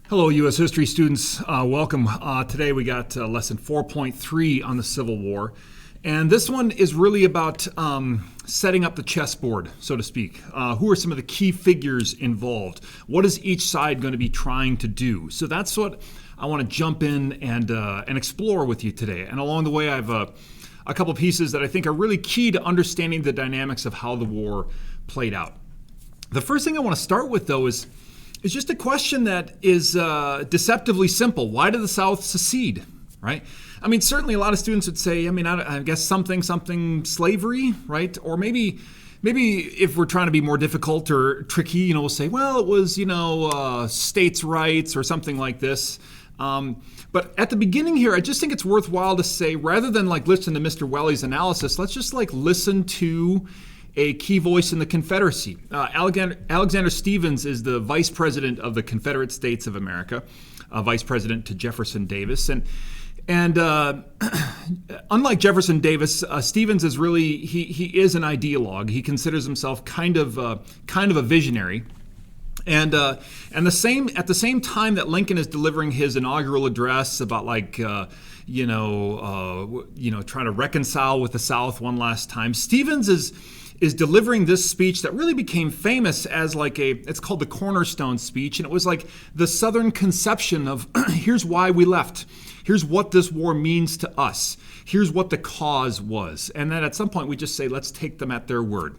Hello, U.S. history students. Welcome. Today we got lesson 4.3 on the Civil War. And this one is really about setting up the chessboard, so to speak. Who are some of the key figures involved? What is each side going to be trying to do? So that's what I want to jump in and explore with you today. And along the way, I have a couple pieces that I think are really key to understanding the dynamics of how the war played out. The first thing I want to start with, though, is just a question that is deceptively simple. Why did the South secede, right? I mean, certainly a lot of students would say, I guess something slavery, right? Or maybe if we're trying to be more difficult or tricky, we'll say, well, it was, states' rights or something like this. But at the beginning here, I just think it's worthwhile to say, rather than listen to Mr. Welly's analysis, let's just listen to a key voice in the Confederacy. Alexander Stephens is the vice president of the Confederate States of America, vice president to Jefferson Davis. And unlike Jefferson Davis, Stephens is really, he is an ideologue. He considers himself kind of a visionary. And at the same time that Lincoln is delivering his inaugural address about trying to reconcile with the South one last time, Stephens is delivering this speech that really became famous as it's called the Cornerstone speech. And it was like the Southern conception of here's why we left. Here's what this war means to us. Here's what the cause was. And then at some point we just say, let's take them at their word.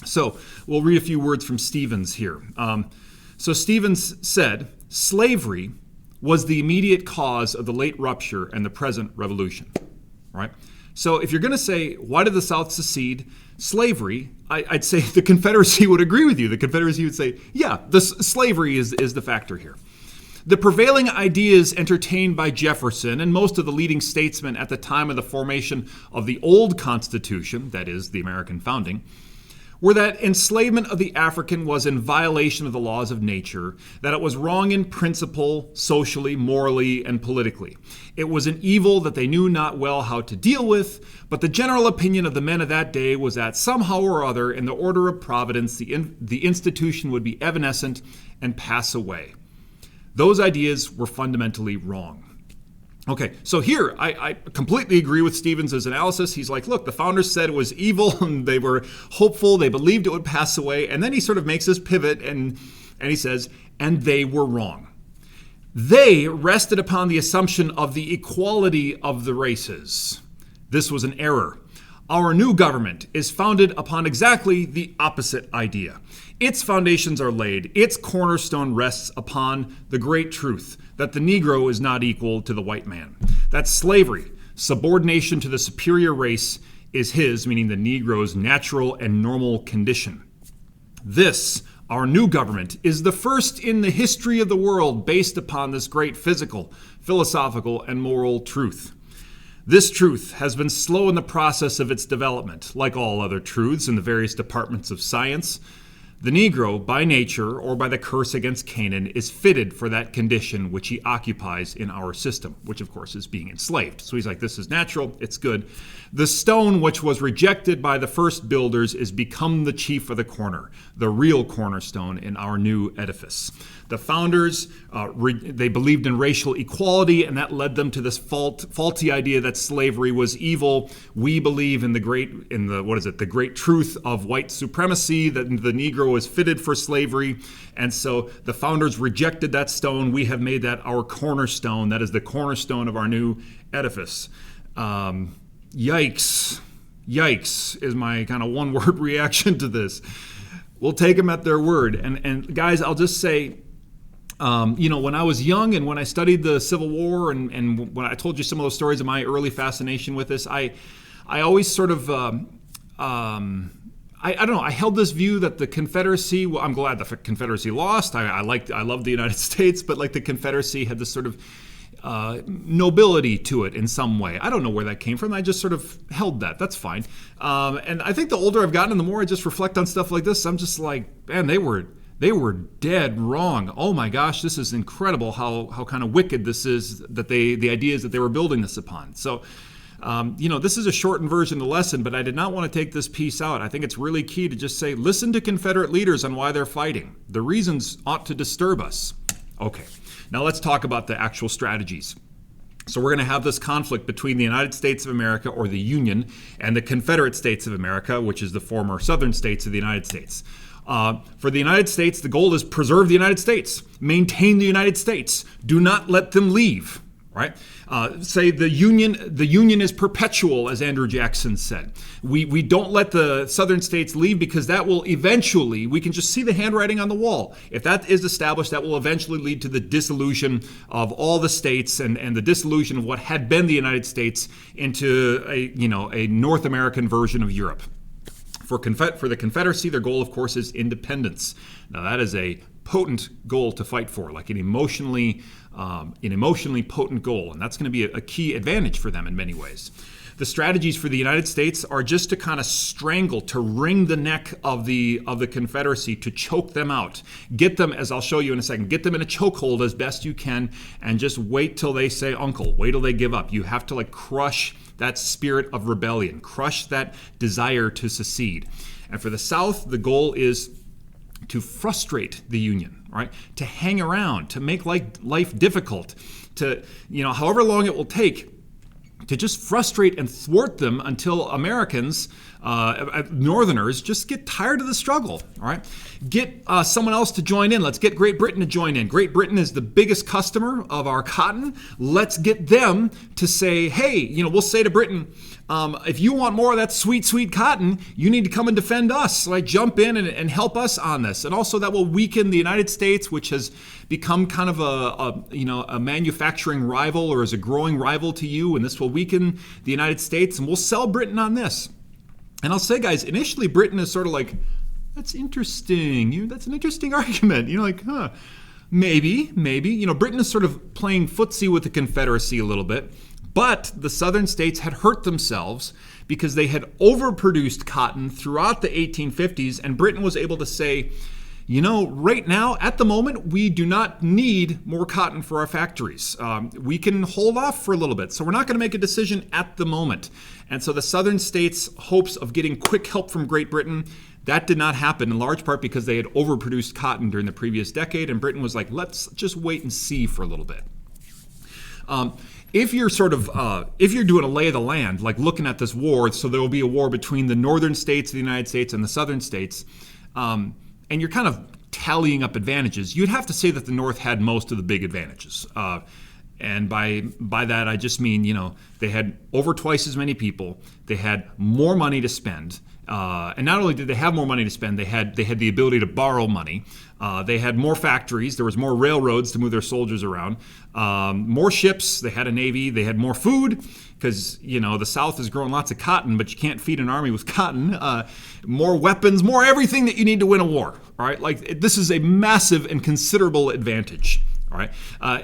So we'll read a few words from Stephens here. So Stephens said, slavery was the immediate cause of the late rupture and the present revolution. Right? So if you're going to say, why did the South secede? Slavery, I'd say the Confederacy would agree with you. The Confederacy would say, yeah, slavery is the factor here. The prevailing ideas entertained by Jefferson and most of the leading statesmen at the time of the formation of the old Constitution, that is, the American founding, were that enslavement of the African was in violation of the laws of nature, that it was wrong in principle, socially, morally, and politically. It was an evil that they knew not well how to deal with, but the general opinion of the men of that day was that somehow or other, in the order of providence, the institution would be evanescent and pass away. Those ideas were fundamentally wrong. Okay, so here, I completely agree with Stephens' analysis. He's like, look, the founders said it was evil, and they were hopeful, they believed it would pass away, and then he sort of makes this pivot, and he says, and they were wrong. They rested upon the assumption of the equality of the races. This was an error. Our new government is founded upon exactly the opposite idea. Its foundations are laid, its cornerstone rests upon the great truth that the Negro is not equal to the white man. That slavery, subordination to the superior race, is his, meaning the Negro's, natural and normal condition. This, our new government, is the first in the history of the world based upon this great physical, philosophical, and moral truth. This truth has been slow in the process of its development, like all other truths in the various departments of science. The Negro, by nature or by the curse against Canaan, is fitted for that condition which he occupies in our system, which of course is being enslaved. So he's like, this is natural, it's good. The stone which was rejected by the first builders is become the chief of the corner, the real cornerstone in our new edifice. The founders, they believed in racial equality, and that led them to this faulty idea that slavery was evil. We believe in the great truth of white supremacy, that the Negro is fitted for slavery. And so the founders rejected that stone. We have made that our cornerstone. That is the cornerstone of our new edifice. Yikes is my kind of one-word reaction to this. We'll take them at their word. And guys, I'll just say, when I was young and when I studied the Civil War and when I told you some of those stories of my early fascination with this, I always sort of, I don't know, I held this view that the Confederacy, well, I'm glad the Confederacy lost. I loved the United States, but the Confederacy had this sort of nobility to it in some way. I don't know where that came from. I just sort of held that. That's fine. And I think the older I've gotten and the more I just reflect on stuff like this, I'm just like, man, they were dead wrong. Oh my gosh, this is incredible how kind of wicked this is, that the ideas that they were building this upon. So, this is a shortened version of the lesson, but I did not want to take this piece out. I think it's really key to just say, listen to Confederate leaders on why they're fighting. The reasons ought to disturb us. Okay, now let's talk about the actual strategies. So we're going to have this conflict between the United States of America, or the Union, and the Confederate States of America, which is the former southern states of the United States. For the United States, the goal is preserve the United States, maintain the United States, do not let them leave. Right? Say the Union is perpetual, as Andrew Jackson said. We don't let the southern states leave because that will eventually, we can just see the handwriting on the wall. If that is established, that will eventually lead to the dissolution of all the states and the dissolution of what had been the United States into a North American version of Europe. For the Confederacy, their goal, of course, is independence. Now, that is a potent goal to fight for, like an emotionally potent goal, and that's going to be a key advantage for them in many ways. The strategies for the United States are just to kind of strangle, to wring the neck of the Confederacy, to choke them out. Get them, as I'll show you in a second, get them in a chokehold as best you can, and just wait till they say uncle, wait till they give up. You have to crush that spirit of rebellion, crush that desire to secede. And for the South, the goal is to frustrate the Union, right? To hang around, to make life difficult, to, however long it will take, to just frustrate and thwart them until Americans, Northerners, just get tired of the struggle, all right? Get someone else to join in. Let's get Great Britain to join in. Great Britain is the biggest customer of our cotton. Let's get them to say, hey, we'll say to Britain, if you want more of that sweet, sweet cotton, you need to come and defend us. So jump in and help us on this. And also that will weaken the United States, which has become kind of a manufacturing rival, or is a growing rival to you. And this will weaken the United States, and we'll sell Britain on this. And I'll say, guys, initially Britain is sort of like, that's interesting. That's an interesting argument. Maybe. Britain is sort of playing footsie with the Confederacy a little bit. But the southern states had hurt themselves because they had overproduced cotton throughout the 1850s, and Britain was able to say, right now, at the moment, we do not need more cotton for our factories. We can hold off for a little bit, so we're not going to make a decision at the moment. And so the southern states' hopes of getting quick help from Great Britain, that did not happen, in large part because they had overproduced cotton during the previous decade, and Britain was like, let's just wait and see for a little bit. If you're doing a lay of the land, like looking at this war, so there will be a war between the northern states of the United States and the southern states, and you're kind of tallying up advantages, you'd have to say that the North had most of the big advantages. And by that, I just mean, they had over twice as many people, they had more money to spend, and not only did they have more money to spend, they had the ability to borrow money. They had more factories. There was more railroads to move their soldiers around. More ships. They had a navy. They had more food because, the South is growing lots of cotton, but you can't feed an army with cotton. More weapons, more everything that you need to win a war. All right, this is a massive and considerable advantage. All right.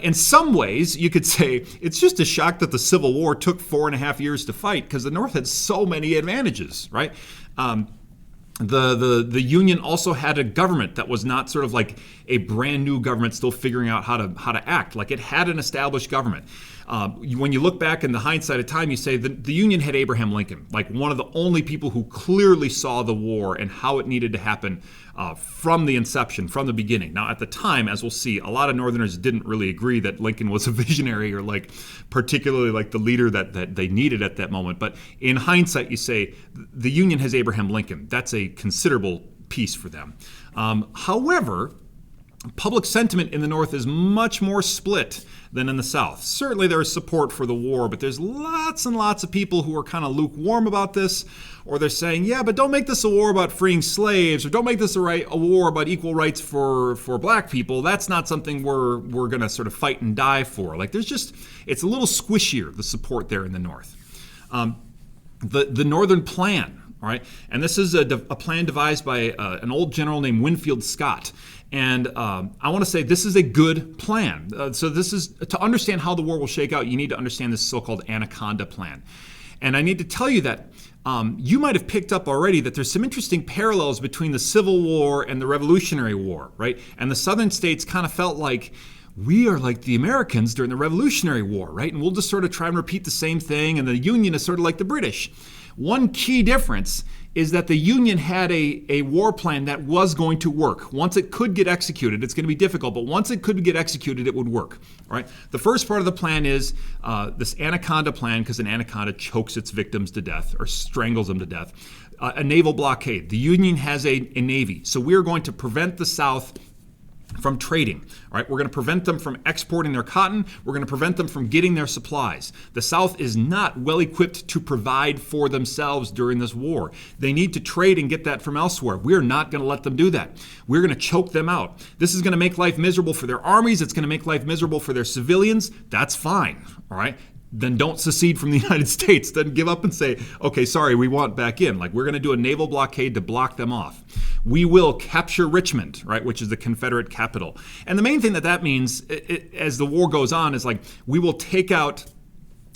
In some ways, you could say it's just a shock that the Civil War took 4.5 years to fight because the North had so many advantages, right? The Union also had a government that was not sort of like a brand new government still figuring out how to act. Like it had an established government. When you look back in the hindsight of time, you say the Union had Abraham Lincoln, like one of the only people who clearly saw the war and how it needed to happen from the inception, from the beginning. Now, at the time, as we'll see, a lot of Northerners didn't really agree that Lincoln was a visionary or particularly the leader that they needed at that moment. But in hindsight, you say the Union has Abraham Lincoln. That's a considerable piece for them. However, public sentiment in the North is much more split than in the South. Certainly there is support for the war, but there's lots and lots of people who are kind of lukewarm about this, or they're saying, yeah, but don't make this a war about freeing slaves, or don't make this a war about equal rights for black people. That's not something we're going to sort of fight and die for. It's a little squishier, the support there in the North. The Northern Plan, all right, and this is a plan devised by an old general named Winfield Scott. And I want to say this is a good plan. So this is, to understand how the war will shake out, you need to understand this so-called Anaconda plan. And I need to tell you that you might have picked up already that there's some interesting parallels between the Civil War and the Revolutionary War, right? And the southern states kind of felt like we are like the Americans during the Revolutionary War, right? And we'll just sort of try and repeat the same thing. And the Union is sort of like the British. One key difference is that the Union had a war plan that was going to work. Once it could get executed, it's going to be difficult, but once it could get executed, it would work. All right. The first part of the plan is this Anaconda plan, because an anaconda chokes its victims to death or strangles them to death. A naval blockade. The Union has a navy, so we are going to prevent the South from trading. All right, we're going to prevent them from exporting their cotton. We're going to prevent them from getting their supplies. The South is not well equipped to provide for themselves during this war. They need to trade and get that from elsewhere. We're not going to let them do that. We're going to choke them out. This is going to make life miserable for their armies. It's going to make life miserable for their civilians. That's fine. All right. Then don't secede from the United States. Then give up and say, okay, sorry, we want back in. Like, we're going to do a naval blockade to block them off. We will capture Richmond, right, which is the Confederate capital. And the main thing that means as the war goes on is like, we will take out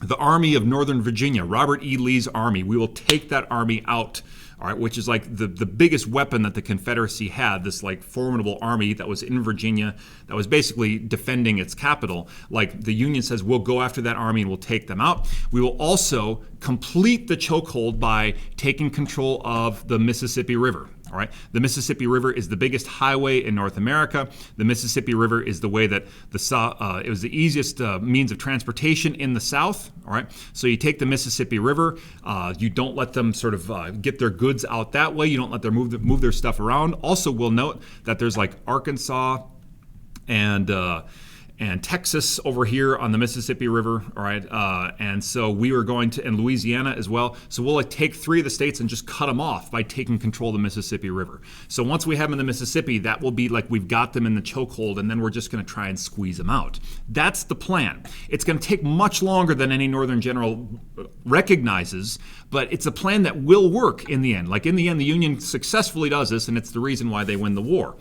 the Army of Northern Virginia, Robert E. Lee's army. We will take that army out. All right, which is like the biggest weapon that the Confederacy had, this like formidable army that was in Virginia that was basically defending its capital. Like, the Union says, we'll go after that army and we'll take them out. We will also complete the chokehold by taking control of the Mississippi River. All right, the Mississippi River is the biggest highway in North America. The Mississippi River is the way that it was the easiest means of transportation in the South. All right, so you take the Mississippi River. You don't let them sort of get their goods out that way. You don't let them move their stuff around. Also, we'll note that there's like Arkansas and Texas over here on the Mississippi River, all right? And so we were going to, and Louisiana as well. So we'll like take 3 of the states and just cut them off by taking control of the Mississippi River. So once we have them in the Mississippi, that will be like we've got them in the chokehold, and then we're just going to try and squeeze them out. That's the plan. It's going to take much longer than any Northern general recognizes, but it's a plan that will work in the end. Like, in the end, the Union successfully does this, and it's the reason why they win the war.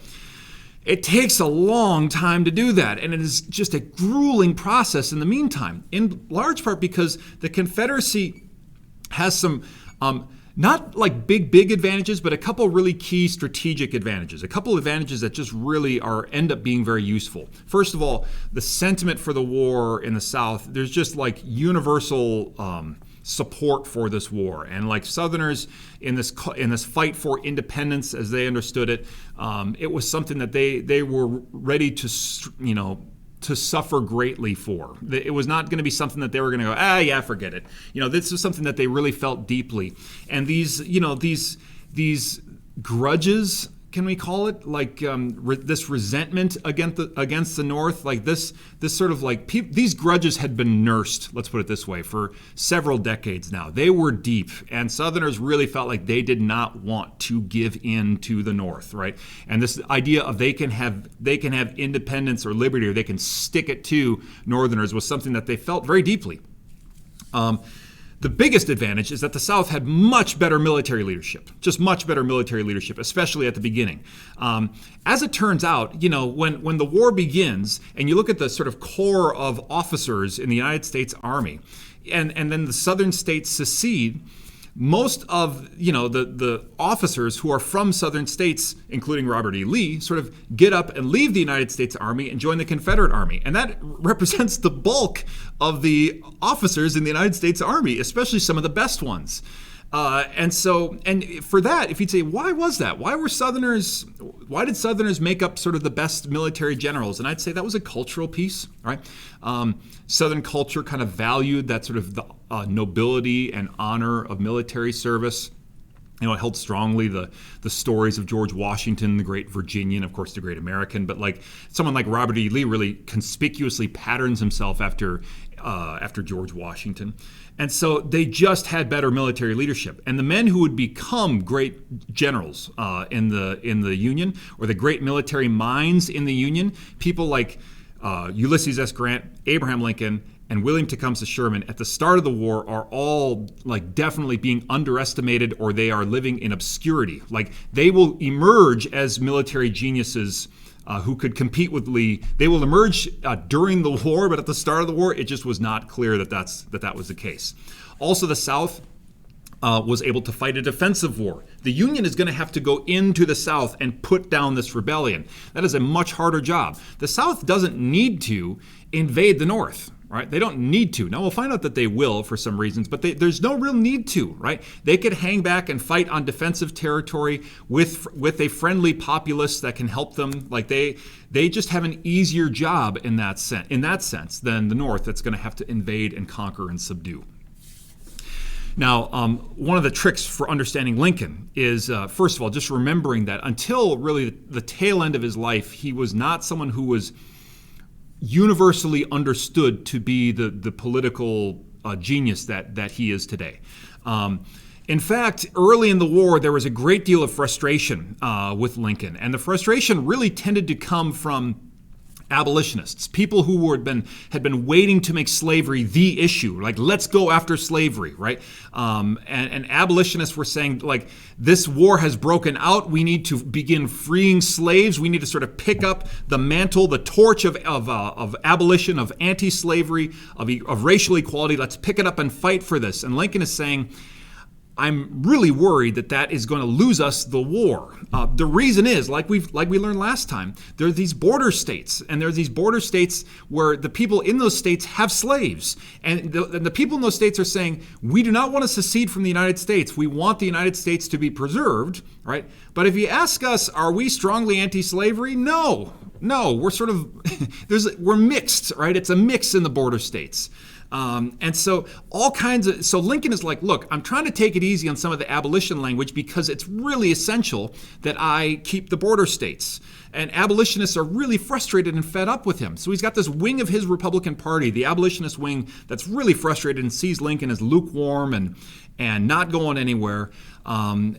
It takes a long time to do that, and it is just a grueling process in the meantime, in large part because the Confederacy has some not like big advantages, but a couple really key strategic advantages, a couple advantages that just really end up being very useful. First of all, the sentiment for the war in the South, there's just like universal support for this war, and like Southerners in this fight for independence, as they understood it, it was something that they were ready to suffer greatly for. It was not going to be something that they were going to go, yeah, forget it. This is something that they really felt deeply, and these grudges, can we call it, like this resentment against the North, like this sort of like these grudges had been nursed, let's put it this way, for several decades now. They were deep, and Southerners really felt like they did not want to give in to the North, right? And this idea of they can have independence or liberty, or they can stick it to Northerners, was something that they felt very deeply. The biggest advantage is that the South had much better military leadership, just much better military leadership, especially at the beginning. As it turns out, when the war begins and you look at the sort of core of officers in the United States Army, and then the Southern states secede, most of the officers who are from Southern states, including Robert E. Lee, sort of get up and leave the United States Army and join the Confederate Army. And that represents the bulk of the officers in the United States Army, especially some of the best ones. And for that, if you'd say, why was that? Why did Southerners make up sort of the best military generals? And I'd say that was a cultural piece, right? Southern culture kind of valued that sort of the nobility and honor of military service. It held strongly the stories of George Washington, the great Virginian, of course, the great American. But like someone like Robert E. Lee really conspicuously patterns himself after George Washington. And so they just had better military leadership. And the men who would become great generals in the Union, or the great military minds in the Union, people like Ulysses S. Grant, Abraham Lincoln, and William Tecumseh Sherman at the start of the war are all like definitely being underestimated, or they are living in obscurity. Like, they will emerge as military geniuses who could compete with Lee. They will emerge during the war, but at the start of the war, it just was not clear that was the case. Also, the South was able to fight a defensive war. The Union is going to have to go into the South and put down this rebellion. That is a much harder job. The South doesn't need to invade the North. right? They don't need to. Now we'll find out that they will for some reasons, but there's no real need to, right? They could hang back and fight on defensive territory with a friendly populace that can help them. Like they just have an easier job in that sense than the North that's going to have to invade and conquer and subdue. Now, one of the tricks for understanding Lincoln is, first of all, just remembering that until really the tail end of his life, he was not someone who was universally understood to be the political genius that he is today. In fact, early in the war, there was a great deal of frustration with Lincoln, and the frustration really tended to come from abolitionists, people who had been waiting to make slavery the issue, like let's go after slavery, right? And abolitionists were saying, like, this war has broken out. We need to begin freeing slaves. We need to sort of pick up the mantle, the torch of abolition, of anti-slavery, of racial equality. Let's pick it up and fight for this. And Lincoln is saying, I'm really worried that is going to lose us the war. The reason is, like we learned last time, there are these border states, and there are these border states where the people in those states have slaves, and the people in those states are saying, we do not want to secede from the United States. We want the United States to be preserved, right? But if you ask us, are we strongly anti-slavery? No, we're sort of we're mixed, right? It's a mix in the border states. And so so Lincoln is like, look, I'm trying to take it easy on some of the abolition language because it's really essential that I keep the border states. And abolitionists are really frustrated and fed up with him. So he's got this wing of his Republican Party, the abolitionist wing, that's really frustrated and sees Lincoln as lukewarm and not going anywhere. Lincoln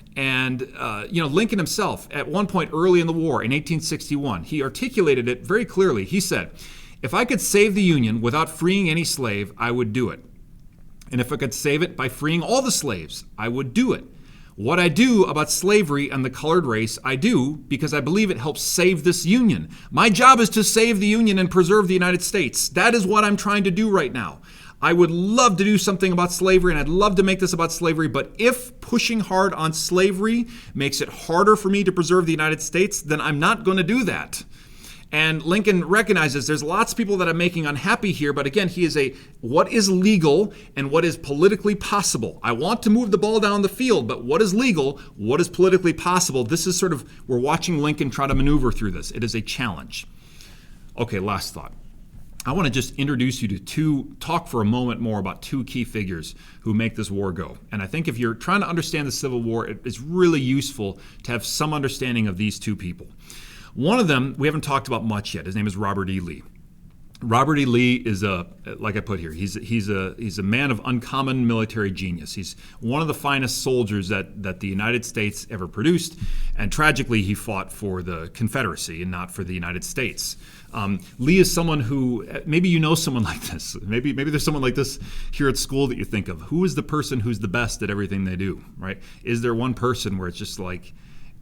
himself, at one point early in the war, in 1861, he articulated it very clearly. He said, if I could save the Union without freeing any slave, I would do it. And if I could save it by freeing all the slaves, I would do it. What I do about slavery and the colored race, I do because I believe it helps save this Union. My job is to save the Union and preserve the United States. That is what I'm trying to do right now. I would love to do something about slavery, and I'd love to make this about slavery, but if pushing hard on slavery makes it harder for me to preserve the United States, then I'm not going to do that. And Lincoln recognizes there's lots of people that I'm making unhappy here, but again, he is what is legal and what is politically possible. I want to move the ball down the field, but what is legal, what is politically possible? This is we're watching Lincoln try to maneuver through this. It is a challenge. Okay, last thought. I want to just introduce you to talk for a moment more about two key figures who make this war go. And I think if you're trying to understand the Civil War, it's really useful to have some understanding of these two people. One of them we haven't talked about much yet. His name is Robert E. Lee. Robert E. Lee is like I put here, he's a man of uncommon military genius. He's one of the finest soldiers that the United States ever produced, and tragically he fought for the Confederacy and not for the United States. Lee is someone who, maybe you know someone like this. Maybe there's someone like this here at school that you think of. Who is the person who's the best at everything they do, right? Is there one person where it's just like,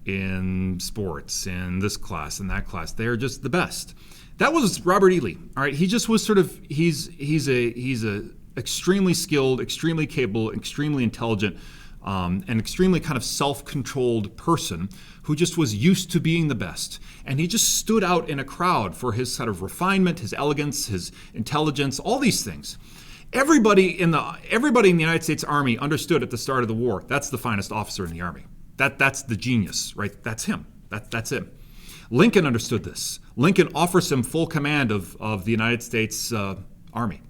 in sports, in this class, in that class, they're just the best? That was Robert E. Lee. All right, he just was he's a extremely skilled, extremely capable, extremely intelligent, and extremely kind of self-controlled person who just was used to being the best. And he just stood out in a crowd for his sort of refinement, his elegance, his intelligence, all these things. Everybody in the United States Army understood at the start of the war, that's the finest officer in the Army. That's the genius, right? That's him. That's him. Lincoln understood this. Lincoln offers him full command of the United States Army.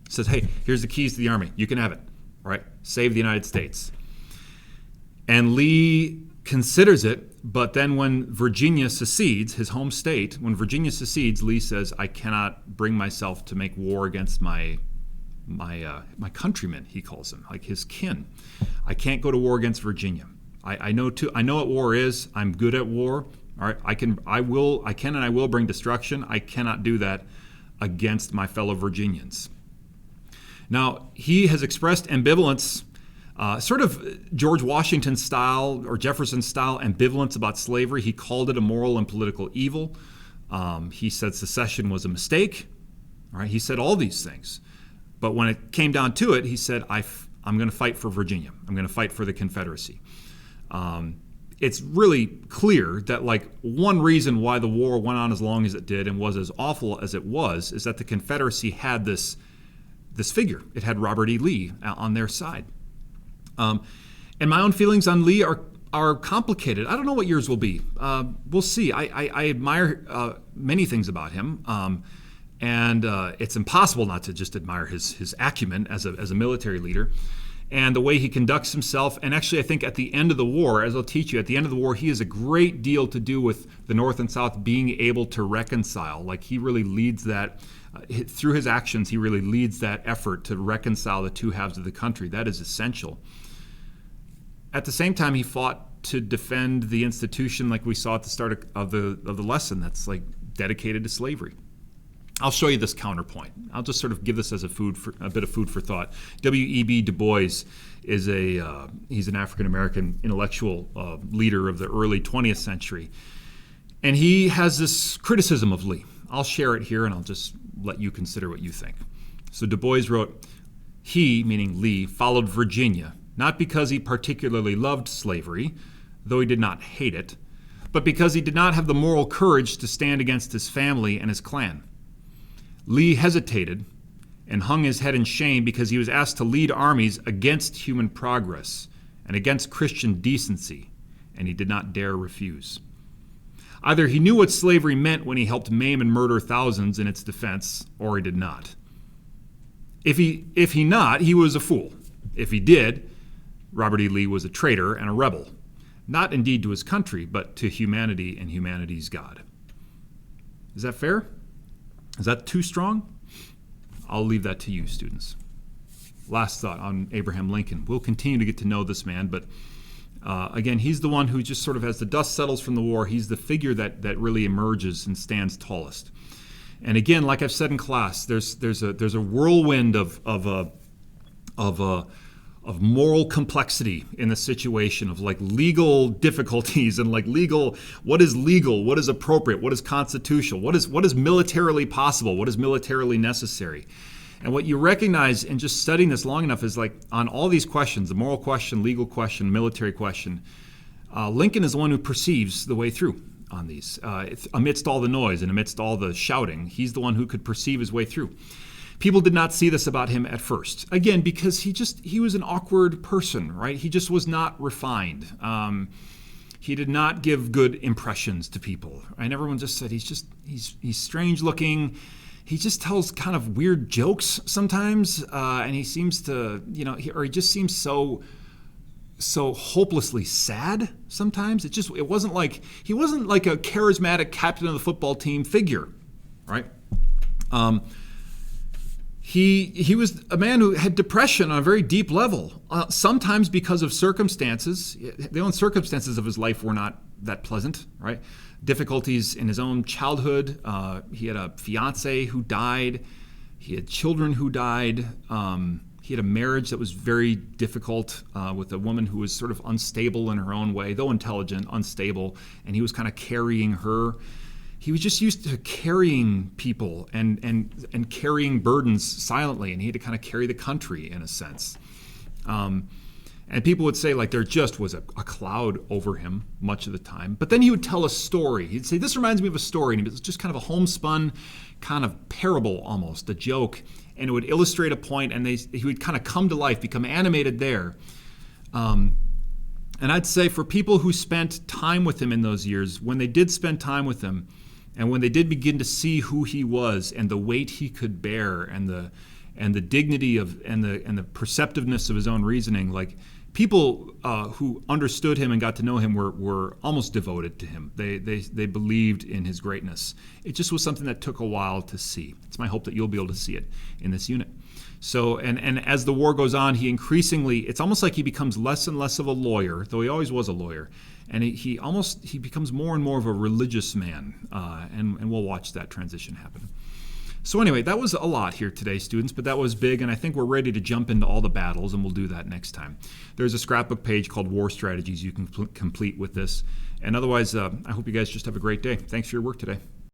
Says, hey, here's the keys to the Army. You can have it. All right? Save the United States. And Lee considers it, but then when Virginia secedes, his home state, when Virginia secedes, Lee says, I cannot bring myself to make war against my countrymen, he calls them, like his kin. I can't go to war against Virginia. I know what war is. I'm good at war. All right, I can and I will bring destruction. I cannot do that against my fellow Virginians. Now, he has expressed ambivalence, sort of George Washington style or Jefferson style ambivalence about slavery. He called it a moral and political evil. He said secession was a mistake. All right, he said all these things. But when it came down to it, he said, I'm going to fight for Virginia. I'm going to fight for the Confederacy. it's really clear that like one reason why the war went on as long as it did and was as awful as it was is that the Confederacy had this figure. It had Robert E. Lee on their side. And my own feelings on Lee are complicated. I don't know what yours will be. We'll see. I admire many things about him, and it's impossible not to just admire his acumen as a military leader and the way he conducts himself. And actually, I think at the end of the war, as I'll teach you, at the end of the war, he has a great deal to do with the North and South being able to reconcile. Like he really leads that. Through his actions, he really leads that effort to reconcile the two halves of the country. That is essential. At the same time, he fought to defend the institution, like we saw at the start of the lesson, that's like dedicated to slavery. I'll show you this counterpoint. I'll just sort of give this as a bit of food for thought. W.E.B. Du Bois is he's an African-American intellectual leader of the early 20th century. And he has this criticism of Lee. I'll share it here and I'll just let you consider what you think. So Du Bois wrote, he, meaning Lee, followed Virginia, not because he particularly loved slavery, though he did not hate it, but because he did not have the moral courage to stand against his family and his clan. Lee hesitated and hung his head in shame because he was asked to lead armies against human progress and against Christian decency, and he did not dare refuse. Either he knew what slavery meant when he helped maim and murder thousands in its defense, or he did not. If he not, he was a fool. If he did, Robert E. Lee was a traitor and a rebel, not indeed to his country, but to humanity and humanity's God. Is that fair? Is that too strong? I'll leave that to you, students. Last thought on Abraham Lincoln. We'll continue to get to know this man, but again, he's the one who just sort of, as the dust settles from the war, he's the figure that really emerges and stands tallest. And again, like I've said in class, there's a whirlwind of moral complexity in the situation, of like legal difficulties and like what is appropriate, what is constitutional, what is militarily possible, what is militarily necessary. And what you recognize in just studying this long enough is like on all these questions, the moral question, legal question, military question, Lincoln is the one who perceives the way through on these. Amidst all the noise and amidst all the shouting, he's the one who could perceive his way through. People did not see this about him at first. Again, because he was an awkward person, right? He just was not refined. He did not give good impressions to people. And everyone just said he's strange looking. He just tells kind of weird jokes sometimes, and he seems to, he just seems so hopelessly sad sometimes. He wasn't like a charismatic captain of the football team figure, right? He was a man who had depression on a very deep level, sometimes because of circumstances. The own circumstances of his life were not that pleasant, right? Difficulties in his own childhood. He had a fiance who died. He had children who died. He had a marriage that was very difficult with a woman who was sort of unstable in her own way, though intelligent, unstable, and he was kind of carrying her. He was just used to carrying people and carrying burdens silently, and he had to kind of carry the country in a sense. And people would say like there just was a cloud over him much of the time. But then he would tell a story. He'd say, this reminds me of a story. And it was just kind of a homespun kind of parable almost, a joke. And it would illustrate a point, and he would kind of come to life, become animated there. And I'd say for people who spent time with him in those years, when they did spend time with him, and when they did begin to see who he was and the weight he could bear and the dignity of and the perceptiveness of his own reasoning, like people who understood him and got to know him were almost devoted to him. They believed in his greatness. It just was something that took a while to see. It's my hope that you'll be able to see it in this unit. So, and as the war goes on, it's almost like he becomes less and less of a lawyer, though he always was a lawyer, and he becomes more and more of a religious man, and we'll watch that transition happen. So anyway, that was a lot here today, students, but that was big, and I think we're ready to jump into all the battles, and we'll do that next time. There's a scrapbook page called War Strategies you can complete with this, and otherwise, I hope you guys just have a great day. Thanks for your work today.